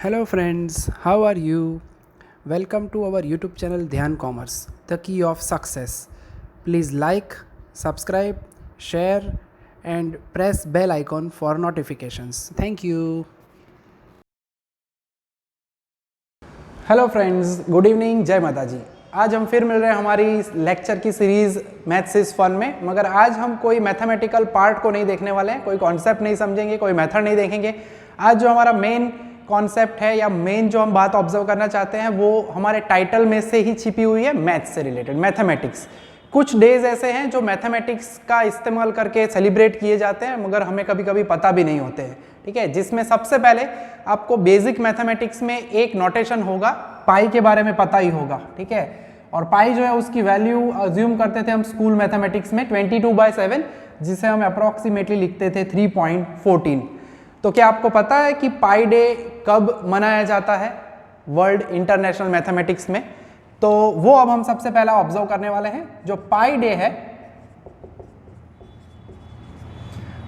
Hello friends, how are you? Welcome to our YouTube channel Dhyan Commerce, the key of success. Please like, subscribe, share and press bell icon for notifications. Thank you. Hello friends, good evening, जय माता जी। आज हम फिर मिल रहे हैं हमारी lecture की series maths is fun में। मगर आज हम कोई मैथमेटिकल पार्ट को नहीं देखने वाले हैं, कोई कॉन्सेप्ट नहीं समझेंगे, कोई मेथड नहीं देखेंगे। आज जो हमारा मेन कॉन्सेप्ट है या मेन जो हम बात ऑब्जर्व करना चाहते हैं वो हमारे टाइटल में से ही छिपी हुई है, मैथ्स से रिलेटेड, मैथमेटिक्स। कुछ डेज ऐसे हैं जो मैथमेटिक्स का इस्तेमाल करके सेलिब्रेट किए जाते हैं मगर हमें कभी कभी पता भी नहीं होते हैं, ठीक है। जिसमें सबसे पहले आपको बेसिक मैथमेटिक्स में एक नोटेशन होगा, पाई के बारे में पता ही होगा, ठीक है। और पाई जो है उसकी वैल्यू अज्यूम करते थे हम स्कूल मैथमेटिक्स में 22/7, जिसे हम अप्रोक्सीमेटली लिखते थे 3.14। तो क्या आपको पता है कि पाई डे कब मनाया जाता है वर्ल्ड इंटरनेशनल मैथमेटिक्स में? तो वो अब हम सबसे पहला ऑब्जर्व करने वाले हैं। जो पाई डे है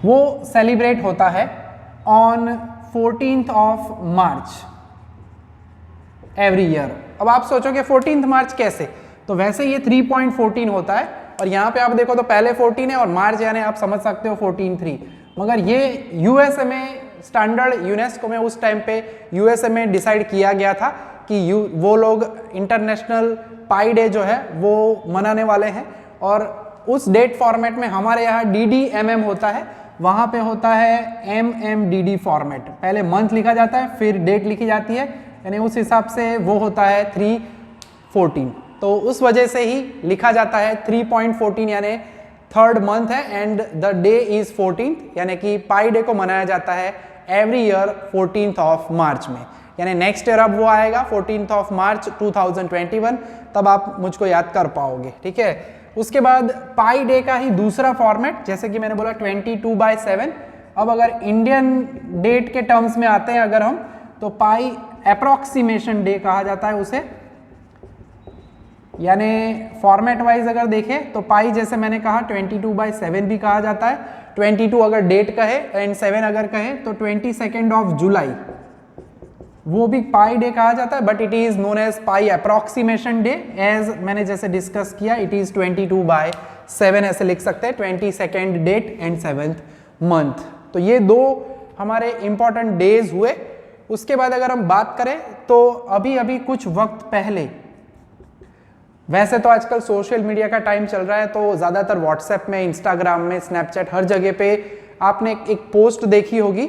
वो सेलिब्रेट होता है on 14th of March every year. अब आप सोचोगे 14th मार्च कैसे? तो वैसे ये 3.14 होता है और यहाँ पे आप देखो तो पहले 14 है और मार्च यानी आप समझ सकते हो 14/3। मगर ये यूएसए में स्टैंडर्ड यूनेस्को में उस टाइम पे यूएसए में डिसाइड किया गया था कि वो लोग इंटरनेशनल पाई डे जो है वो मनाने वाले हैं। और उस डेट फॉर्मेट में हमारे यहाँ DDMM होता है, वहाँ पे होता है MMDD फॉर्मेट। पहले मंथ लिखा जाता है फिर डेट लिखी जाती है, यानी उस हिसाब से वो होता है 3/14। तो उस वजह से ही लिखा जाता है 3.14, यानी थर्ड मंथ है and the day is 14th, यानी कि पाई डे को मनाया जाता है every year 14th of March में। यानी नेक्स्ट ईयर अब वो आएगा 14th ऑफ मार्च 2021, तब आप मुझको याद कर पाओगे, ठीक है। उसके बाद पाई डे का ही दूसरा फॉर्मेट, जैसे कि मैंने बोला 22/7। अब अगर इंडियन डेट के टर्म्स में आते हैं अगर हम, तो पाई अप्रोक्सीमेशन डे कहा जाता है उसे। यानी फॉर्मेट वाइज अगर देखें तो पाई जैसे मैंने कहा 22/7 भी कहा जाता है। 22 अगर डेट कहे एंड 7 अगर कहे तो 22 ऑफ जुलाई वो भी पाई डे कहा जाता है, but it is known as pi approximation डे। एज मैंने जैसे डिस्कस किया इट इज 22/7 ऐसे लिख सकते हैं, 22nd date and 7th month. तो ये दो हमारे इंपॉर्टेंट डेज हुए। उसके बाद अगर हम बात करें तो अभी अभी कुछ वक्त पहले, वैसे तो आजकल सोशल मीडिया का टाइम चल रहा है तो ज़्यादातर व्हाट्सएप में, इंस्टाग्राम में, स्नैपचैट, हर जगह पे आपने एक पोस्ट देखी होगी,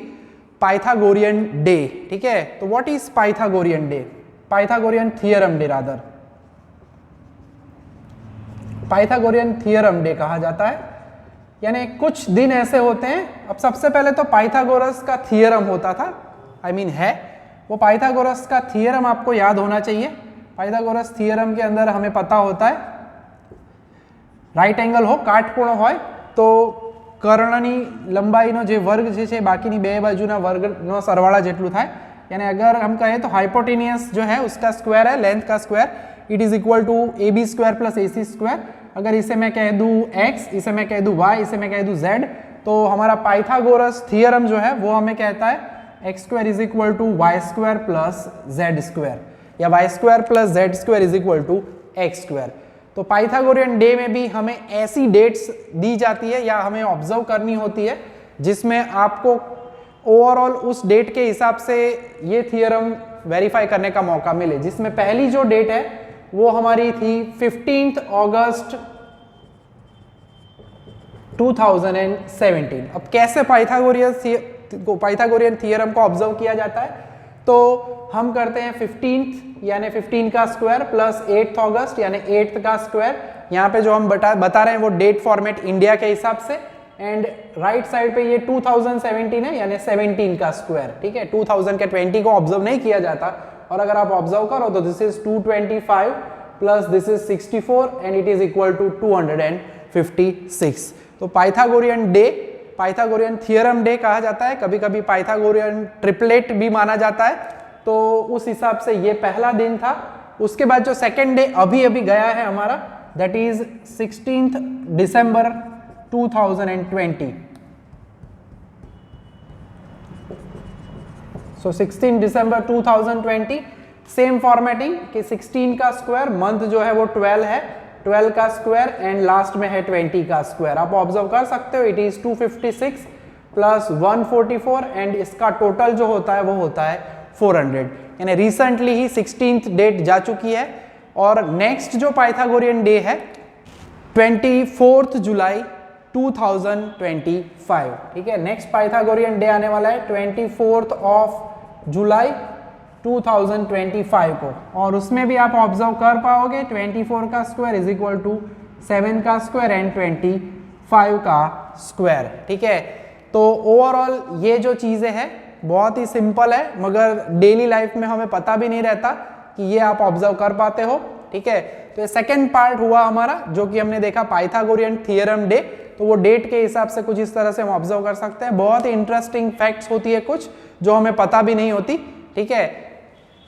पाइथागोरियन डे, ठीक है। तो व्हाट इज पाइथागोरियन डे? Pythagorean theorem day rather, Pythagorean theorem डे कहा जाता है। यानी कुछ दिन ऐसे होते हैं, अब सबसे पहले तो पाइथागोरस का थियरम होता था, है वो पाइथागोरस का थियरम आपको याद होना चाहिए। पाइथागोरस थियरम के अंदर हमें पता होता है राइट एंगल हो, काटखूणो હોય તો કર્ણની લંબાઈનો જે વર્ગ છે બાકીની બે બાજુના વર્ગનો સરવાળા જેટલું થાય। यानी अगर हम कहें तो हाइपोटेनियस जो है उसका स्क्वायर है, लेंथ का square, it is equal to AB² + AC²। अगर इसे मैं कह दूं x, इसे मैं कह दूं y, इसे मैं कह दूं z, तो हमारा पाइथागोरस थियरम जो है वो हमें कहता है x² = y² + z² या y² + z² = x²। तो पाइथागोरियन डे में भी हमें ऐसी डेट्स दी जाती है या हमें ऑब्जर्व करनी होती है जिसमें आपको ओवरऑल उस डेट के हिसाब से ये थियरम वेरीफाई करने का मौका मिले। जिसमें पहली जो डेट है वो हमारी थी 15 अगस्त 2017। अब कैसे पाइथागोरियन थियरम को ऑब्जर्व किया जाता है? तो हम करते हैं 15th यानी 15 का स्क्वायर प्लस 8th अगस्त यानी 8th का स्क्वायर। यहाँ पे जो हम बता रहे हैं वो डेट फॉर्मेट इंडिया के हिसाब से, एंड राइट साइड पे ये 2017 है यानी 17 का स्क्वायर, ठीक है। 2000 के 20 को ऑब्जर्व नहीं किया जाता, और अगर आप ऑब्जर्व करो तो this is 225 plus this is 64 and it is equal to 256। तो पाइथागोरियन डे, पाइथागोरियन थियरम डे कहा जाता है, कभी कभी पाइथागोरियन ट्रिपलेट भी माना जाता है। तो उस हिसाब से ये पहला दिन था। उसके बाद जो सेकेंड डे अभी अभी गया है हमारा, that is 16 December 2020। So 16 December 2020 same formatting कि 16 का स्क्वायर, मंथ जो है वो 12 है, 12 का स्क्वायर एंड लास्ट में है 20 का स्क्वायर। आप ऑब्जर्व कर सकते हो इट इज 256 प्लस 144 एंड इसका टोटल जो होता है वो होता है 400। यानी रिसेंटली ही 16th डेट जा चुकी है और नेक्स्ट जो पाइथागोरियन डे है 24 जुलाई 2025। ठीक है, नेक्स्ट पाइथागोरियन डे आने वाला है 24 जुलाई 2025 को और उसमें भी आप ऑब्जर्व कर पाओगे 24 का स्क्वायर इज इक्वल टू 7 का स्क्वायर एंड 25 का स्क्वायर। ठीक है, तो ओवरऑल ये जो चीज़ें हैं बहुत ही सिंपल है मगर डेली लाइफ में हमें पता भी नहीं रहता कि ये आप ऑब्जर्व कर पाते हो। ठीक है, तो ये सेकेंड पार्ट हुआ हमारा जो कि हमने देखा पाइथागोरियन थ्योरम डे। तो वो डेट के हिसाब से कुछ इस तरह से हम ऑब्जर्व कर सकते हैं। बहुत ही इंटरेस्टिंग फैक्ट्स होती है कुछ जो हमें पता भी नहीं होती। ठीक है,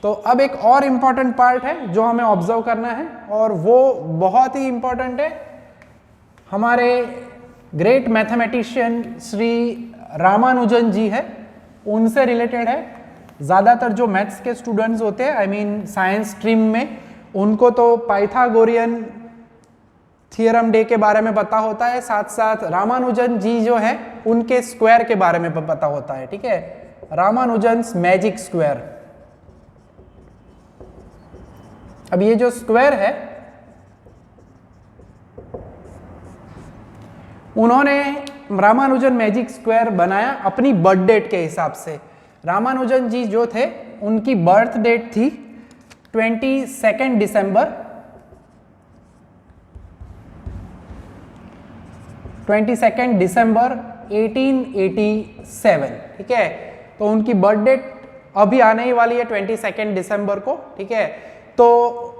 तो अब एक और इम्पॉर्टेंट पार्ट है जो हमें ऑब्जर्व करना है और वो बहुत ही इम्पॉर्टेंट है, हमारे ग्रेट मैथमेटिशियन श्री रामानुजन जी है, उनसे रिलेटेड है। ज़्यादातर जो मैथ्स के स्टूडेंट्स होते हैं, आई मीन साइंस स्ट्रीम में, उनको तो पाइथागोरियन थ्योरम डे के बारे में पता होता है, साथ साथ रामानुजन जी जो है उनके स्क्वायर के बारे में पता होता है। ठीक है, रामानुजन्स मैजिक स्क्वायर। अब ये जो स्क्वायर है उन्होंने रामानुजन मैजिक स्क्वायर बनाया अपनी बर्थ डेट के हिसाब से। रामानुजन जी जो थे उनकी बर्थ डेट थी 22 दिसंबर 1887। ठीक है, तो उनकी बर्थ डेट अभी आने ही वाली है 22 दिसंबर को। ठीक है, तो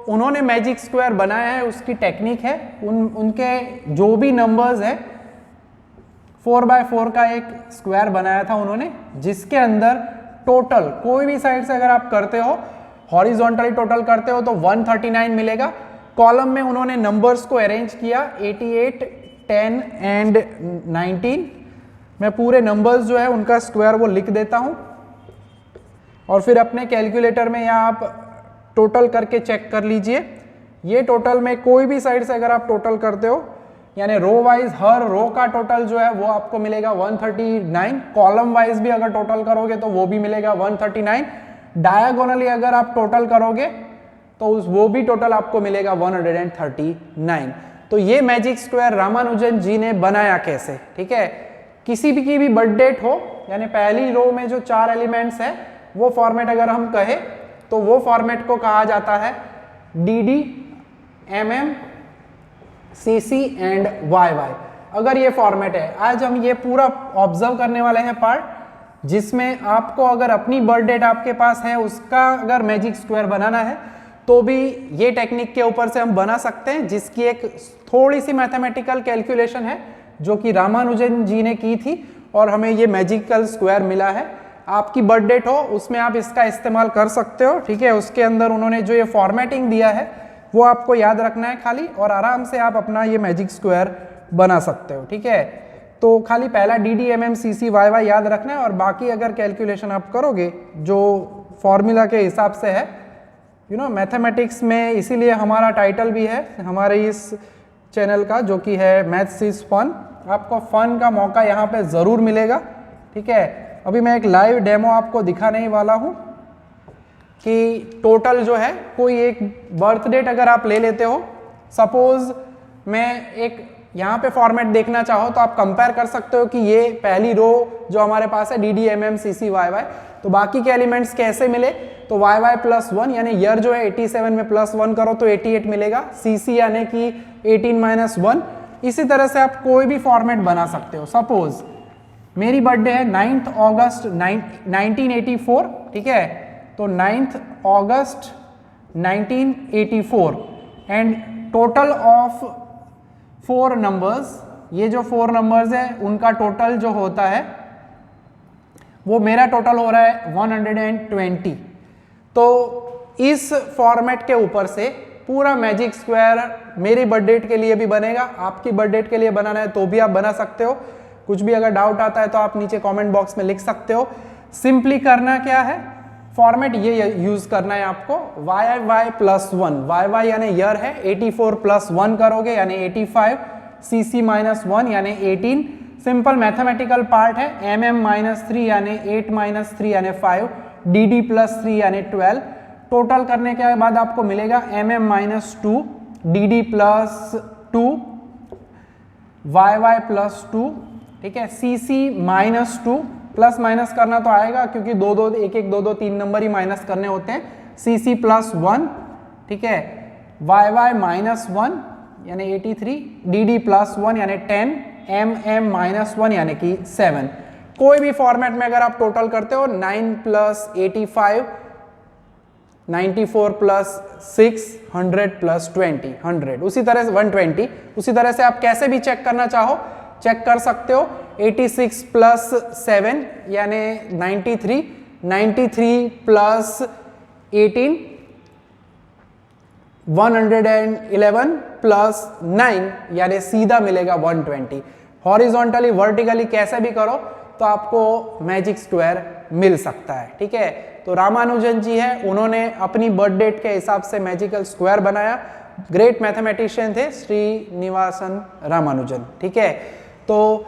उन्होंने मैजिक स्क्वायर बनाया है, उसकी टेक्निक है, उनके जो भी नंबर्स है 4x4 का एक स्क्वायर बनाया था उन्होंने, जिसके अंदर टोटल कोई भी साइड से अगर आप करते हो, हॉरिजॉन्टली टोटल करते हो तो 139 मिलेगा। कॉलम में उन्होंने नंबर्स को अरेंज किया 88, 10 एंड 19। मैं पूरे नंबर्स जो है उनका स्क्वायर वो लिख देता हूं और फिर अपने कैलकुलेटर में यहाँ आप टोटल करके चेक कर लीजिए। ये टोटल में कोई भी साइड से अगर आप टोटल करते हो, यानी रो वाइज हर रो का टोटल जो है वो आपको मिलेगा 139। कॉलम वाइज भी अगर टोटल करोगे तो वो भी मिलेगा 139। डायगोनली अगर आप टोटल करोगे तो वो भी टोटल आपको मिलेगा 139। तो ये मैजिक स्क्वायर रामानुजन जी ने बनाया कैसे? ठीक है, किसी भी की भी बर्थ डेट हो, यानी पहली रो में जो 4 एलिमेंट्स है वो फॉर्मेट अगर हम कहे तो वो फॉर्मेट को कहा जाता है DD, MM, CC and YY। अगर ये फॉर्मेट है, आज हम ये पूरा ऑब्जर्व करने वाले हैं पार्ट, जिसमें आपको अगर अपनी बर्थ डेट आपके पास है उसका अगर मैजिक स्क्वायर बनाना है तो भी ये टेक्निक के ऊपर से हम बना सकते हैं, जिसकी एक थोड़ी सी मैथमेटिकल कैलकुलेशन है जो कि रामानुजन जी ने की थी और हमें ये मैजिकल स्क्वायर मिला है। आपकी बर्थ डेट हो उसमें आप इसका इस्तेमाल कर सकते हो। ठीक है, उसके अंदर उन्होंने जो ये फॉर्मेटिंग दिया है वो आपको याद रखना है खाली, और आराम से आप अपना ये मैजिक स्क्वायर बना सकते हो। ठीक है, तो खाली पहला DD, MM, CC, YY याद रखना है और बाकी अगर कैलकुलेशन आप करोगे जो फॉर्मूला के हिसाब से है, मैथमेटिक्स में, इसीलिए हमारा टाइटल भी है हमारे इस चैनल का जो कि है मैथ्स इज फन। आपको फन का मौका यहाँ पे ज़रूर मिलेगा। ठीक है, अभी मैं एक लाइव डेमो आपको दिखाने ही वाला हूँ कि टोटल जो है कोई एक बर्थ डेट अगर आप ले लेते हो, सपोज मैं एक यहाँ पे फॉर्मेट देखना चाहो तो आप कंपेयर कर सकते हो कि ये पहली रो जो हमारे पास है DD, MM, CC, YY, तो बाकी के एलिमेंट्स कैसे मिले, तो YY +1 यानी ईयर जो है 87 में +1 करो तो 88 मिलेगा, CC यानी कि 18 - 1। इसी तरह से आप कोई भी फॉर्मेट बना सकते हो। सपोज मेरी बर्थडे है 9 अगस्त 1984। ठीक है, तो 9 अगस्त 1984 एंड टोटल ऑफ 4 नंबर्स, ये जो 4 नंबर्स है उनका टोटल जो होता है वो मेरा टोटल हो रहा है 120। तो इस फॉर्मेट के ऊपर से पूरा मैजिक स्क्वायर मेरी बर्थ डेट के लिए भी बनेगा, आपकी बर्थ डेट के लिए बनाना है तो भी आप बना सकते हो। कुछ भी अगर डाउट आता है तो आप नीचे कमेंट बॉक्स में लिख सकते हो। सिंपली करना क्या है, फॉर्मेट ये यूज करना है आपको, Y Y plus 1, Y Y यानी ईयर है, 84 प्लस 1 करोगे यानी 85, सी सी माइनस 1 यानी 18, सिंपल मैथमेटिकल पार्ट है, एम एम माइनस 3 यानी 8 माइनस 3 यानी 5, डी डी प्लस 3 यानी 12, टोटल करने के बाद आपको मिलेगा M M minus 2, D D plus 2, Y Y plus 2, ठीक है, C C minus 2, plus minus करना तो आएगा क्योंकि दो दो एक एक दो दो 3 नंबर ही माइनस करने होते हैं, सी सी प्लस 1, ठीक है, वाई वाई माइनस 1 यानी 83, डी डी प्लस 1 यानी 10, एम एम माइनस 1 यानी कि 7। कोई भी फॉर्मेट में अगर आप टोटल करते हो 9 प्लस 85, 94 प्लस 6, 100 प्लस 20, 100, उसी तरह से 120, उसी तरह से आप कैसे भी चेक करना चाहो चेक कर सकते हो। 86 प्लस 7 यानी 93, 93 प्लस 18, 111 प्लस 9 यानी सीधा मिलेगा 120। हॉरिजॉन्टली वर्टिकली कैसे भी करो तो आपको मैजिक स्क्वायर मिल सकता है, ठीक है। तो रामानुजन जी है, उन्होंने अपनी बर्थ डेट के हिसाब से मैजिकल स्क्वायर बनाया, ग्रेट मैथमेटिशियन थे श्रीनिवासन रामानुजन, ठीक है। तो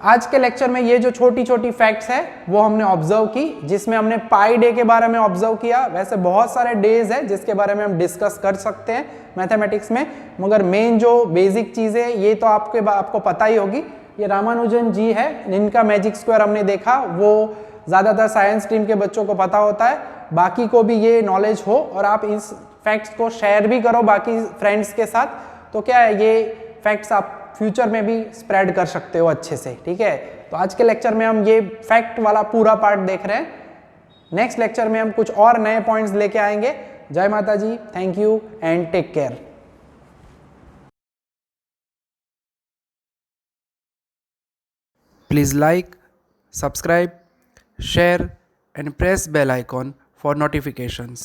आज के लेक्चर में ये जो छोटी छोटी फैक्ट्स है वो हमने ऑब्जर्व की, जिसमें हमने पाई डे के बारे में ऑब्जर्व किया। वैसे बहुत सारे डेज है जिसके बारे में हम डिस्कस कर सकते हैं मैथमेटिक्स में, मगर मेन जो बेसिक चीज़ है ये तो आपको पता ही होगी। ये रामानुजन जी है, इनका मैजिक स्क्वायर हमने देखा, वो ज़्यादातर साइंस स्ट्रीम के बच्चों को पता होता है, बाकी को भी ये नॉलेज हो और आप इस फैक्ट्स को शेयर भी करो बाकी फ्रेंड्स के साथ, तो क्या है ये फैक्ट्स आप फ्यूचर में भी स्प्रेड कर सकते हो अच्छे से, ठीक है। तो आज के लेक्चर में हम ये फैक्ट वाला पूरा पार्ट देख रहे हैं। नेक्स्ट लेक्चर में हम कुछ और नए पॉइंट्स लेके आएंगे। जय माता जी, thank you and take care. Please like, subscribe, share and press bell icon for notifications.